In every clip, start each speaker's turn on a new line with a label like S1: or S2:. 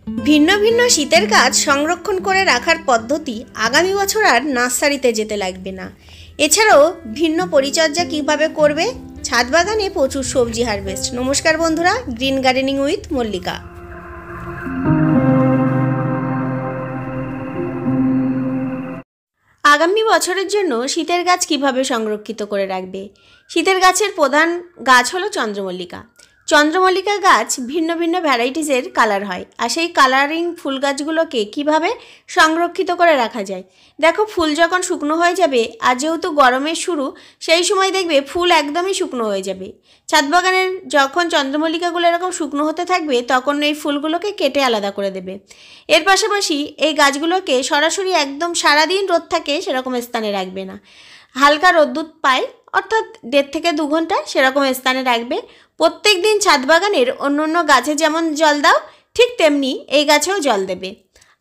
S1: ভিন্ন ভিন্ন শীতের গাছ সংরক্ষণ করে রাখার পদ্ধতি আগামী বছর আর নার্সারিতে যেতে লাগবে না। এছাড়াও ভিন্ন পরিচর্যা কিভাবে করবে, ছাদ বাগানে প্রচুর সবজি হারভেস্ট। নমস্কার বন্ধুরা, গ্রিন গার্ডেনিং উইথ মল্লিকা। আগামী বছরের জন্য শীতের গাছ কিভাবে সংরক্ষিত করে রাখবে। শীতের গাছের প্রধান গাছ হলো চন্দ্রমল্লিকা। চন্দ্রমল্লিকা গাছ ভিন্ন ভিন্ন ভ্যারাইটিসের কালার হয়, আর সেই কালারিং ফুল গাছগুলোকে কিভাবে সংরক্ষিত করে রাখা যায়। দেখো, ফুল যখন শুকনো হয়ে যাবে, আর যেহেতু গরমের শুরু, সেই সময় দেখবে ফুল একদমই শুকনো হয়ে যাবে। ছাদ বাগানের যখন চন্দ্রমল্লিকাগুলো এরকম শুকনো হতে থাকবে, তখন এই ফুলগুলোকে কেটে আলাদা করে দেবে। এর পাশাপাশি এই গাছগুলোকে সরাসরি একদম সারাদিন রোদ থাকে সেরকম স্থানে রাখবে না। হালকা রোদ্দুর পায়, অর্থাৎ 1.5 থেকে 2 ঘন্টা সেরকম স্থানে রাখবে। প্রত্যেক দিন ছাদ বাগানের অন্য অন্য গাছে যেমন জল দাও, ঠিক তেমনি এই গাছেও জল দেবে।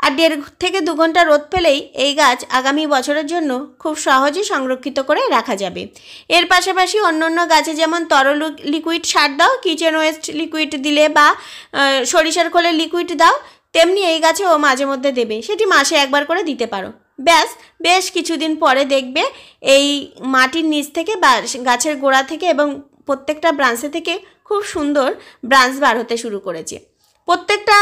S1: আর 1.5 থেকে 2 ঘন্টা রোদ পেলেই এই গাছ আগামী বছরের জন্য খুব সহজে সংরক্ষিত করে রাখা যাবে। এর পাশাপাশি অন্য অন্য গাছে যেমন তরল লিকুইড সার দাও, কিচেন ওয়েস্ট লিকুইড দিলে বা সরিষার খোলের লিকুইড দাও, তেমনি এই গাছেও মাঝে মধ্যে দেবে। সেটি মাসে একবার করে দিতে পারো। ব্যাস, বেশ কিছুদিন পরে দেখবে এই মাটির নিচ থেকে বা গাছের গোড়া থেকে এবং প্রত্যেকটা ব্রাঞ্চে থেকে খুব সুন্দর ব্রাঞ্চ বার হতে শুরু করেছে। প্রত্যেকটা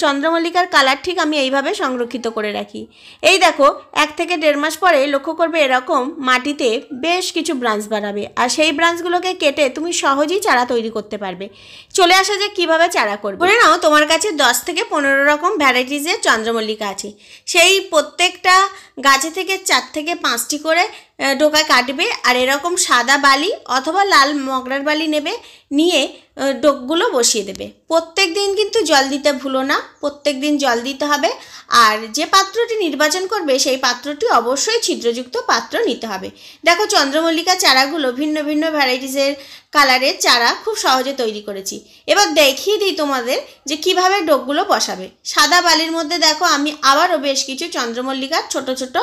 S1: চন্দ্রমল্লিকার কালার ঠিক আমি এইভাবে সংরক্ষিত করে রাখি। এই দেখো, 1 থেকে 1.5 মাস পরে লক্ষ্য করবে এরকম মাটিতে বেশ কিছু ব্রাঞ্চ বাড়াবে, আর সেই ব্রাঞ্চগুলোকে কেটে তুমি সহজেই চারা তৈরি করতে পারবে। চলে আসা যে কিভাবে চারা করবে। বলে নাও, তোমার কাছে 10 থেকে 15 রকম ভ্যারাইটিসের চন্দ্রমল্লিকা আছে। সেই প্রত্যেকটা গাছে থেকে 4 থেকে 5টি করে ডোকা কাটবে, আর এরকম সাদা বালি অথবা লাল মগরার বালি নেবে, নিয়ে ডোকগুলো বসিয়ে দেবে। প্রত্যেক দিন কিন্তু জল দিতে ভুলো না, প্রত্যেক দিন জল দিতে হবে। আর যে পাত্রটি নির্বাচন করবে সেই পাত্রটি অবশ্যই ছিদ্রযুক্ত পাত্র নিতে হবে। দেখো, চন্দ্রমল্লিকা চারাগুলো ভিন্ন ভিন্ন ভ্যারাইটিসের কালারের চারা খুব সহজে তৈরি করেছি। এবার দেখিয়ে দিই তোমাদের যে কিভাবে ডোকগুলো বসাবে। সাদা বালির মধ্যে দেখো, আমি আবারও বেশ কিছু চন্দ্রমল্লিকার ছোট ছোট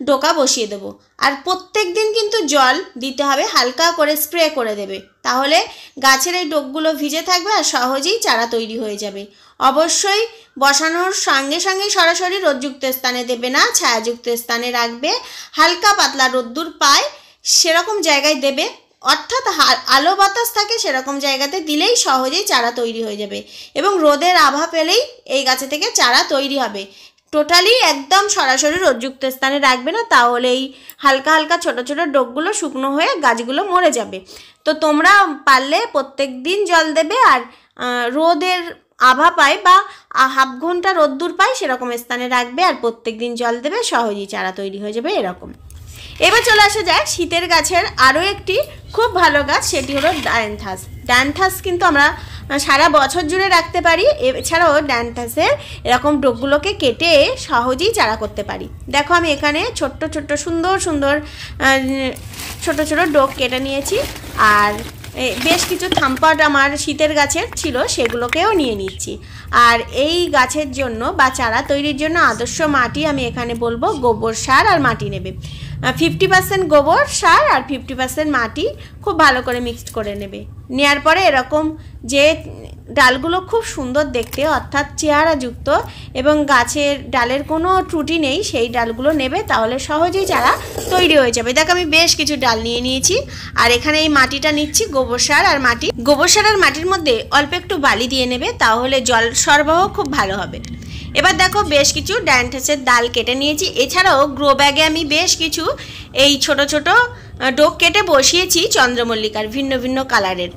S1: ডোকা বসিয়ে দেবো। আর প্রত্যেক দিন কিন্তু জল দিতে হবে, হালকা করে স্প্রে করে দেবে, তাহলে গাছের এই ডোকগুলো ভিজে থাকবে আর সহজেই চারা তৈরি হয়ে যাবে। অবশ্যই বসানোর সঙ্গে সঙ্গে সরাসরি রোদযুক্ত স্থানে দেবে না, ছায়াযুক্ত স্থানে রাখবে। হালকা পাতলা রোদ্দুর পায় সেরকম জায়গায় দেবে, অর্থাৎ আলো বাতাস থাকে সেরকম জায়গাতে দিলেই সহজেই চারা তৈরি হয়ে যাবে। এবং রোদের আভা পেলেই এই গাছে থেকে চারা তৈরি হবে। টোটালি একদম সরাসরি রোদযুক্ত স্থানে রাখবে না, তাহলে এই হালকা হালকা ছোট ছোট ডোকগুলো শুকনো হয়ে গাছগুলো মরে যাবে। তো তোমরা পারলে প্রত্যেক দিন জল দেবে, আর রোদের আভা পায় বা হাফ ঘন্টা রোদ্দুর পায় সেরকম স্থানে রাখবে, আর প্রত্যেক দিন জল দেবে, সহজেই চারা তৈরি হয়ে যাবে এরকম। এবার চলে আসা যায় শীতের গাছের আরও একটি খুব ভালো গাছ, সেটি হলো ডায়ান্থাস। ডায়ান্থাস কিন্তু আমরা সারা বছর জুড়ে রাখতে পারি। এছাড়াও ডায়ান্থাসের এরকম ডোকগুলোকে কেটে সহজেই চারা করতে পারি। দেখো, আমি এখানে ছোট্ট ছোট্ট সুন্দর সুন্দর ছোট ছোট ডোক কেটে নিয়েছি, আর বেশ কিছু থাম্পাট আমার শীতের গাছের ছিল, সেগুলোকেও নিয়ে নিচ্ছি। আর এই গাছের জন্য বা চারা তৈরির জন্য আদর্শ মাটি আমি এখানে বলবো গোবর সার আর মাটি নেবে। 50% গোবর সার আর 50% মাটি খুব ভালো করে মিক্সড করে নেবে। নেওয়ার পরে এরকম যে ডালগুলো খুব সুন্দর দেখতে, অর্থাৎ চেহারাযুক্ত এবং গাছের ডালের কোনো ত্রুটি নেই, সেই ডালগুলো নেবে, তাহলে সহজেই চারা তৈরি হয়ে যাবে। দেখ, আমি বেশ কিছু ডাল নিয়ে নিয়েছি, আর এখানে এই মাটিটা নিচ্ছি গোবর সার আর মাটি। গোবর সার আর মাটির মধ্যে অল্প একটু বালি দিয়ে নেবে, তাহলে জল সরবরাহ খুব ভালো হবে। এবার দেখো, বেশ কিছু ডায়ান্থাসের ডাল কেটে নিয়েছি। এছাড়াও গ্রো ব্যাগে আমি বেশ কিছু এই ছোট ছোট ডোক কেটে বসিয়েছি চন্দ্রমল্লিকার ভিন্ন ভিন্ন কালারের।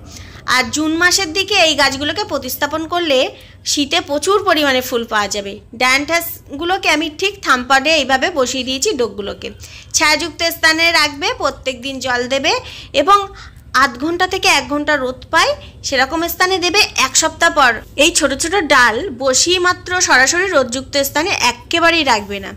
S1: আর জুন মাসের দিকে এই গাছগুলোকে প্রতিস্থাপন করলে শীতে প্রচুর পরিমাণে ফুল পাওয়া যাবে। ডায়ান্থাসগুলোকে আমি ঠিক থাম্পাডে এইভাবে বসিয়ে দিয়েছি ডোকগুলোকে। ছায়াযুক্ত স্থানে রাখবে, প্রত্যেক দিন জল দেবে, এবং 8 ঘন্টা থেকে 1 ঘন্টা রোদ পায় সেরকম স্থানে দেবে। 1 সপ্তাহ পর এই ছোট ছোট ডাল বসিয়ে মাত্র সরাসরি রোদযুক্ত স্থানে একেবারেই রাখবে না।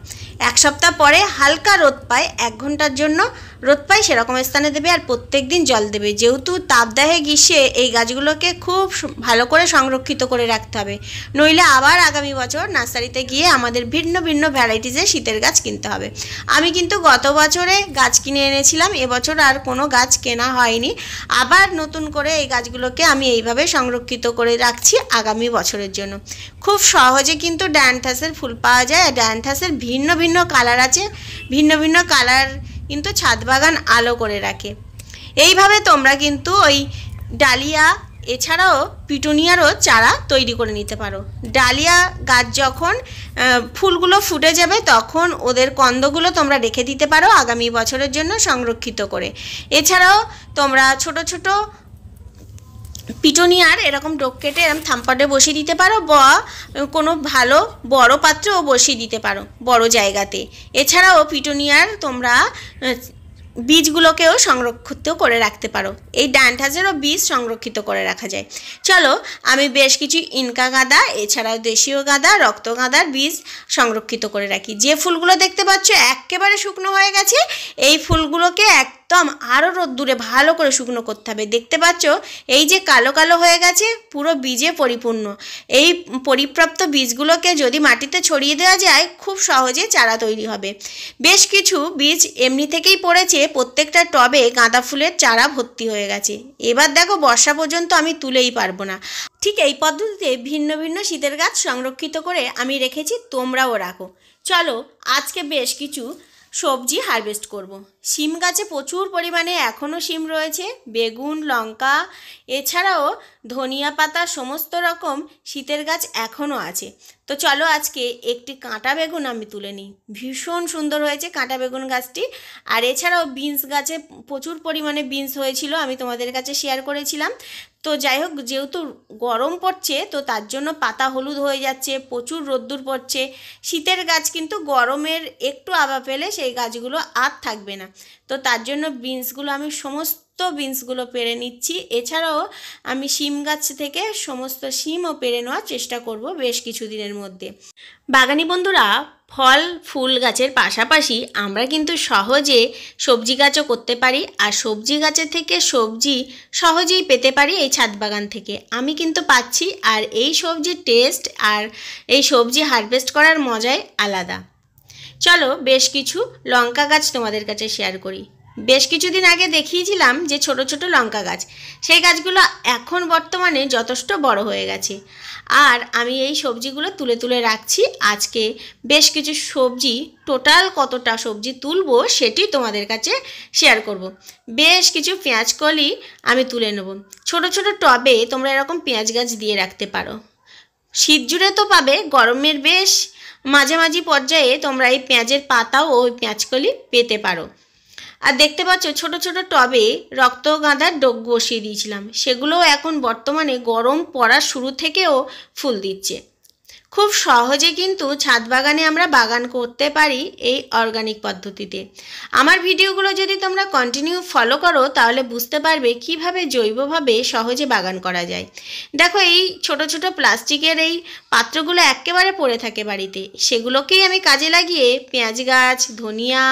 S1: 1 সপ্তাহ পরে হালকা রোদ পায় 1 ঘন্টার জন্য রোদ পায় সেরকম স্থানে দেবে, আর প্রত্যেক দিন জল দেবে। যেহেতু তাপদাহে গ্রীষ্মে এই গাছগুলোকে খুব ভালো করে সংরক্ষিত করে রাখতে হবে, নইলে আবার আগামী বছর নার্সারিতে গিয়ে আমাদের ভিন্ন ভিন্ন ভ্যারাইটিসের শীতের গাছ কিনতে হবে। আমি কিন্তু গত বছরে গাছ কিনে এনেছিলাম, এবছর আর কোনো গাছ কেনা হয়নি। আবার নতুন করে এই গাছগুলোকে আমি এইভাবে সংরক্ষিত করে রাখছি আগামী বছরের জন্য। খুব সহজে কিন্তু ডায়ান্থাসের ফুল পাওয়া যায়, আর ডায়ান্থাসের ভিন্ন ভিন্ন কালার আছে, ভিন্ন ভিন্ন কালার কিন্তু ছাদ বাগান আলো করে রাখে। এইভাবে তোমরা কিন্তু ওই ডালিয়া এছাড়াও পিটুনিয়ারও চারা তৈরি করে নিতে পারো। ডালিয়া গাছ যখন ফুলগুলো ফুটে যাবে তখন ওদের কন্দগুলো তোমরা রেখে দিতে পারো আগামী বছরের জন্য সংরক্ষিত করে। এছাড়াও তোমরা ছোট ছোট পিটুনিয়ার এরকম ডোক কেটে এরকম থামপটে বসিয়ে দিতে পারো, বা কোনো ভালো বড় পাত্রেও বসিয়ে দিতে পারো বড় জায়গাতে। এছাড়াও পিটুনিয়ার তোমরা বীজগুলোকেও সংরক্ষিত করে রাখতে পারো। এই ডায়ান্থাসেরও বীজ সংরক্ষিত করে রাখা যায়। চলো আমি বেশ কিছু ইনকা গাঁদা এছাড়াও দেশীয় গাঁদা, রক্ত গাঁদার বীজ সংরক্ষিত করে রাখি। যে ফুলগুলো দেখতে পাচ্ছ একেবারে শুকনো হয়ে গেছে, এই ফুলগুলোকে একদম আরও রোদ্দুরে ভালো করে শুকনো করতে হবে। দেখতে পাচ্ছ এই যে কালো কালো হয়ে গেছে, পুরো বীজে পরিপূর্ণ। এই পরিপ্রাপ্ত বীজগুলোকে যদি মাটিতে ছড়িয়ে দেওয়া যায় খুব সহজে চারা তৈরি হবে। বেশ কিছু বীজ এমনি থেকেই পড়েছে, প্রত্যেকটা টবে গাঁদা ফুলের চারা ভর্তি হয়ে গেছে। এবার দেখো বর্ষা পর্যন্ত আমি তুলেই পারবো না। ঠিক এই পদ্ধতিতে ভিন্ন ভিন্ন শীতের গাছ সংরক্ষিত করে আমি রেখেছি, তোমরাও রাখো। চলো আজকে বেশ কিছু সবজি হারভেস্ট করব। শিম গাছে প্রচুর পরিমাণে এখনও শিম রয়েছে, বেগুন, লঙ্কা এছাড়াও ধনিয়া পাতা সমস্ত রকম শীতের গাছ এখনও আছে। তো চলো আজকে একটি কাঁটা বেগুন আমি তুলে নিই। ভীষণ সুন্দর হয়েছে কাঁটা বেগুন গাছটি। আর এছাড়াও বিনস গাছে প্রচুর পরিমাণে বিনস হয়েছিল, আমি তোমাদের কাছে শেয়ার করেছিলাম। তো যাই হোক, যেহেতু গরম পড়ছে তো তার জন্য পাতা হলুদ হয়ে যাচ্ছে, প্রচুর রোদ্দুর পড়ছে। শীতের গাছ কিন্তু গরমের একটু আভা পেলে সেই গাছগুলো আর থাকবে না। তো তার জন্য বিনসগুলো আমি সমস্ত বিনসগুলো পেরে নিচ্ছি। এছাড়াও আমি শিম গাছ থেকে সমস্ত শিমও পেরে নেওয়ার চেষ্টা করব বেশ কিছুদিনের মধ্যে। বাগানি বন্ধুরা, ফল ফুল গাছের পাশাপাশি আমরা কিন্তু সহজে সবজি গাছও করতে পারি, আর সবজি গাছের থেকে সবজি সহজেই পেতে পারি এই ছাদ বাগান থেকে। আমি কিন্তু পাচ্ছি, আর এই সবজির টেস্ট আর এই সবজি হারভেস্ট করার মজাই আলাদা। চলো বেশ কিছু লঙ্কা গাছ তোমাদের কাছে শেয়ার করি। বেশ কিছুদিন আগে দেখিয়েছিলাম যে ছোট ছোট লঙ্কা গাছ, সেই গাছগুলো এখন বর্তমানে যথেষ্ট বড় হয়ে গেছে। আর আমি এই সবজিগুলো তুলে তুলে রাখছি। আজকে বেশ কিছু সবজি, টোটাল কতটা সবজি তুলবো সেটি তোমাদের কাছে শেয়ার করব। বেশ কিছু পেঁয়াজ কলি আমি তুলে নেব। ছোট ছোট টবে তোমরা এরকম পেঁয়াজ গাছ দিয়ে রাখতে পারো। শীত জুড়ে তো পাবে, গরমের বেশ মাঝামাঝি পর্যায়ে তোমরা এই পেঁয়াজের পাতাও ওই পেঁয়াজকলি পেতে পারো। আর দেখতে পাচ্ছ ছোট ছোট টবে রক্ত গাঁদার ডোক বসিয়ে দিয়েছিলাম, সেগুলোও এখন বর্তমানে গরম পড়ার শুরু থেকেও ফুল দিচ্ছে। খুব সহজে কিন্তু ছাদ বাগানে আমরা বাগান করতে পারি এই অর্গানিক পদ্ধতিতে। আমার ভিডিওগুলো যদি তোমরা কন্টিনিউ ফলো করো তাহলে বুঝতে পারবে কিভাবে জৈবভাবে সহজে বাগান করা যায়। দেখো এই ছোট ছোট প্লাস্টিকের এই পাত্রগুলো একেবারে পড়ে থাকে বাড়িতে, সেগুলোকেই আমি কাজে লাগিয়ে পেঁয়াজ গাছ, ধনিয়া,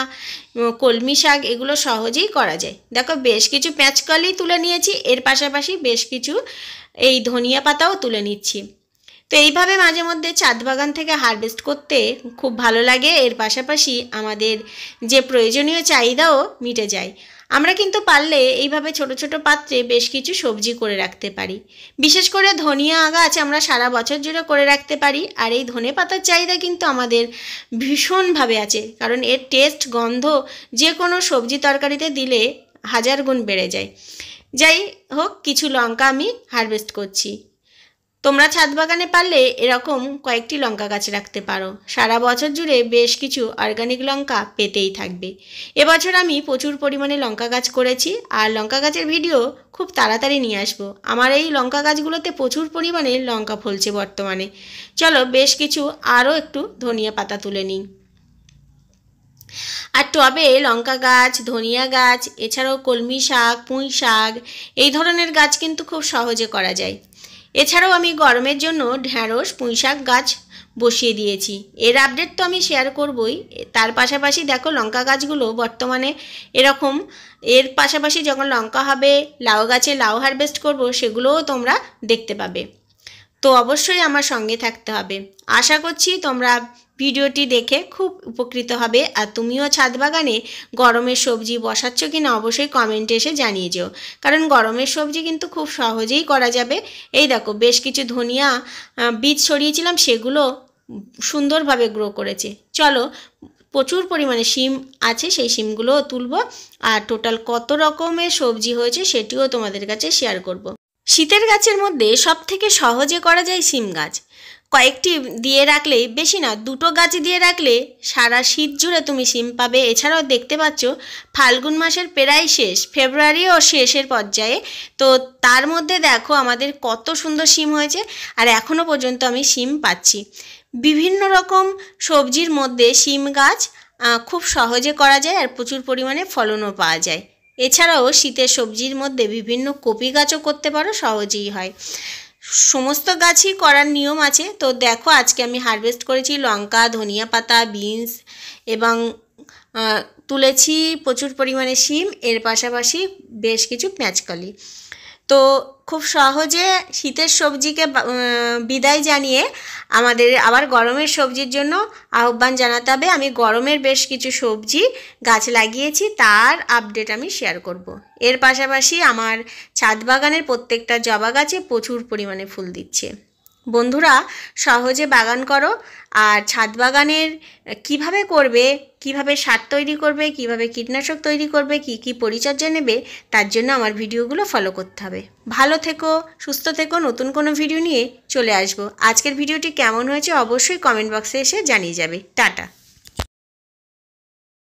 S1: কলমি শাক এগুলো সহজেই করা যায়। দেখো বেশ কিছু পেঁয়াজকলি তুলে নিয়েছি, এর পাশাপাশি বেশ কিছু এই ধনিয়া পাতাও তুলে নিচ্ছি। তো এইভাবে মাঝে মধ্যে ছাদ বাগান থেকে হারভেস্ট করতে খুব ভালো লাগে। এর পাশাপাশি আমাদের যে প্রয়োজনীয় চাহিদাও মিটে যায়। আমরা কিন্তু পারলে এইভাবে ছোট ছোট পাত্রে বেশ কিছু সবজি করে রাখতে পারি। বিশেষ করে ধনিয়া গাছ আমরা সারা বছর জুড়ে করে রাখতে পারি। আর এই ধনে পাতার চাহিদা কিন্তু আমাদের ভীষণভাবে আছে, কারণ এর টেস্ট, গন্ধ যে কোনো সবজি তরকারিতে দিলে হাজার গুণ বেড়ে যায়। যাই হোক, কিছু লঙ্কা আমি হারভেস্ট করছি। তোমরা ছাদ বাগানে পারলে এরকম কয়েকটি লঙ্কা গাছ রাখতে পারো, সারা বছর জুড়ে বেশ কিছু অর্গানিক লঙ্কা পেতেই থাকবে। এবছর আমি প্রচুর পরিমাণে লঙ্কা গাছ করেছি, আর লঙ্কা গাছের ভিডিও খুব তাড়াতাড়ি নিয়ে আসবো। আমার এই লঙ্কা গাছগুলোতে প্রচুর পরিমাণে লঙ্কা ফলছে বর্তমানে। চলো বেশ কিছু আরও একটু ধনিয়া পাতা তুলে নিই। আর টবে লঙ্কা গাছ, ধনিয়া গাছ এছাড়াও কলমি শাক, পুঁই শাক এই ধরনের গাছ কিন্তু খুব সহজে করা যায়। এছাড়াও আমি গরমের জন্য ঢ্যাঁড়স পুঁইশাক গাছ বসিয়ে দিয়েছি। এর আপডেট তো আমি শেয়ার করবই। তার পাশাপাশি দেখো লঙ্কা গাছগুলো বর্তমানে এরকম, এর পাশাপাশি যখন লঙ্কা হবে, লাউ গাছে লাউ হারভেস্ট করব, সেগুলোও তোমরা দেখতে পাবে। তো অবশ্যই আমার সঙ্গে থাকতে হবে। আশা করছি তোমরা ভিডিওটি দেখে খুব উপকৃত হবে। আর তুমিও ছাদ বাগানে গরমের সবজি বসাচ্ছ কি না অবশ্যই কমেন্টে এসে জানিয়ে যেও, কারণ গরমের সবজি কিন্তু খুব সহজেই করা যাবে। এই দেখো বেশ কিছু ধনিয়া বীজ ছড়িয়েছিলাম, সেগুলো সুন্দরভাবে গ্রো করেছে। চলো, প্রচুর পরিমাণে শিম আছে, সেই শিমগুলোও তুলব, আর টোটাল কত রকমের সবজি হয়েছে সেটিও তোমাদের কাছে শেয়ার করব। শীতের গাছের মধ্যে সবথেকে সহজে করা যায় শিম গাছ। কয়েকটি দিয়ে রাখলেই, বেশি না, 2টো গাছ দিয়ে রাখলে সারা শীত জুড়ে তুমি শিম পাবে। এছাড়াও দেখতে পাচ্ছ ফাল্গুন মাসের প্রায় শেষ, ফেব্রুয়ারিও শেষের পর্যায়ে, তো তার মধ্যে দেখো আমাদের কত সুন্দর শিম হয়েছে, আর এখনও পর্যন্ত আমি শিম পাচ্ছি। বিভিন্ন রকম সবজির মধ্যে শিম গাছ খুব সহজে করা যায়, আর প্রচুর পরিমাণে ফলনও পাওয়া যায়। এছাড়াও শীতের সবজির মধ্যে বিভিন্ন কপি গাছও করতে পারো, সহজেই হয়। সমস্ত গাছই করার নিয়ম আছে। তো দেখো আজকে আমি হারভেস্ট করেছি লঙ্কা, ধনিয়া পাতা, বিনস এবং তুলেছি প্রচুর পরিমাণে শিম, এর পাশাপাশি বেশ কিছু পেঁয়াজকলি। তো খুব সহজে শীতের সবজিকে বিদায় জানিয়ে আমাদের আবার গরমের সবজির জন্য আহ্বান জানাতে হবে। আমি গরমের বেশ কিছু সবজি গাছ লাগিয়েছি, তার আপডেট আমি শেয়ার করব। এর পাশাপাশি আমার ছাদ বাগানের প্রত্যেকটা জবা গাছে প্রচুর পরিমাণে ফুল দিচ্ছে। বন্ধুরা, সহজে বাগান করো, আর ছাদ বাগানের কিভাবে করবে, কিভাবে সার তৈরি করবে, কিভাবে কীটনাশক তৈরি করবে, কি কি পরিচর্যা নেবে, তার জন্য আমার ভিডিওগুলো ফলো করতে হবে। ভালো থেকো, সুস্থ থেকো, নতুন কোনো ভিডিও নিয়ে চলে আসবো। আজকের ভিডিওটি কেমন হয়েছে অবশ্যই কমেন্ট বক্সে এসে জানিয়ে যাবে। টাটা।